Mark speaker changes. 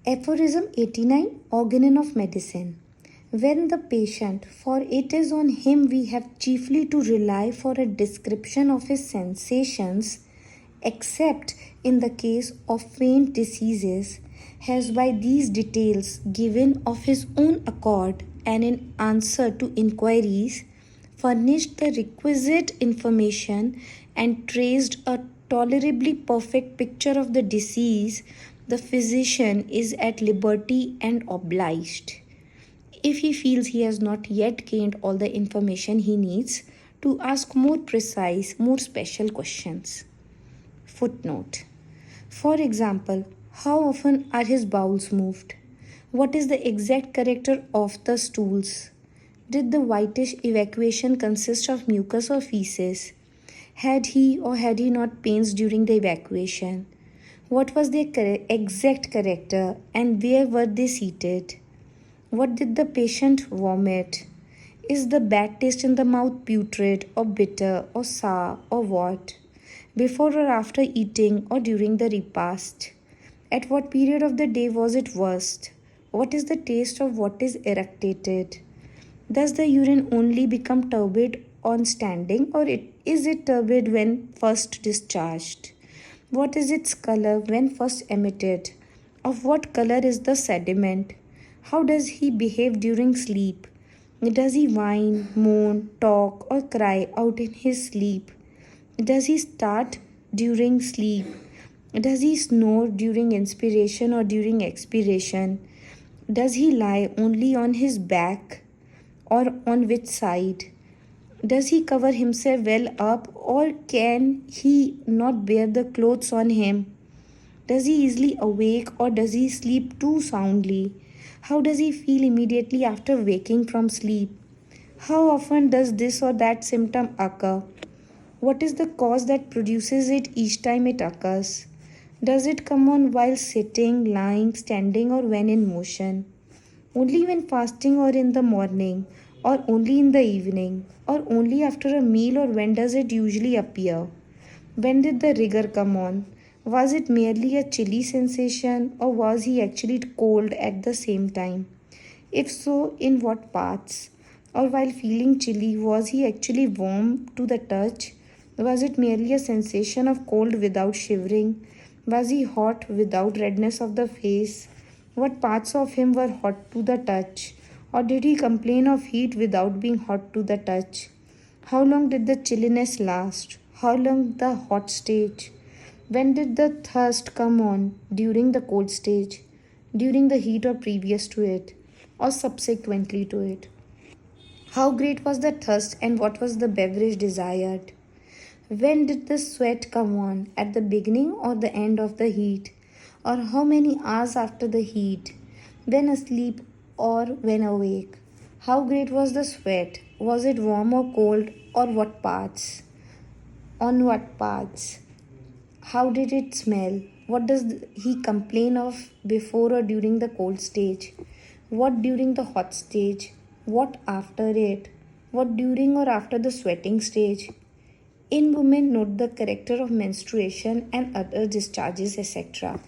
Speaker 1: Aphorism 89, Organon of Medicine. When the patient, for it is on him we have chiefly to rely for a description of his sensations, except in the case of faint diseases, has by these details given of his own accord and in answer to inquiries, furnished the requisite information and traced a tolerably perfect picture of the disease, the physician is at liberty and obliged, if he feels he has not yet gained all the information he needs, to ask more precise, more special questions. Footnote. For example, how often are his bowels moved? What is the exact character of the stools? Did the whitish evacuation consist of mucus or feces? Had he or had he not pains during the evacuation? What was their exact character and where were they seated? What did the patient vomit? Is the bad taste in the mouth putrid or bitter or sour or what? Before or after eating or during the repast? At what period of the day was it worst? What is the taste of what is eructated? Does the urine only become turbid on standing, or is it turbid when first discharged? What is its color when first emitted? Of what color is the sediment? How does he behave during sleep? Does he whine, moan, talk, or cry out in his sleep? Does he start during sleep? Does he snore during inspiration or during expiration? Does he lie only on his back or on which side? Does he cover himself well up, or can he not bear the clothes on him? Does he easily awake, or does he sleep too soundly? How does he feel immediately after waking from sleep? How often does this or that symptom occur? What is the cause that produces it each time it occurs? Does it come on while sitting, lying, standing, or when in motion? Only when fasting or in the morning, or only in the evening, or only after a meal, or when does it usually appear? When did the rigor come on? Was it merely a chilly sensation, or was he actually cold at the same time? If so, in what parts? Or while feeling chilly, was he actually warm to the touch? Was it merely a sensation of cold without shivering? Was he hot without redness of the face? What parts of him were hot to the touch? Or did he complain of heat without being hot to the touch? How long did the chilliness last? How long the hot stage? When did the thirst come on? During the cold stage? During the heat or previous to it? Or subsequently to it? How great was the thirst and what was the beverage desired? When did the sweat come on? At the beginning or the end of the heat? Or how many hours after the heat? When asleep or when awake? How great was the sweat? Was it warm or cold, or what parts? On what parts? How did it smell? What does he complain of before or during the cold stage? What during the hot stage? What after it? What during or after the sweating stage? In women, note the character of menstruation and other discharges, etc.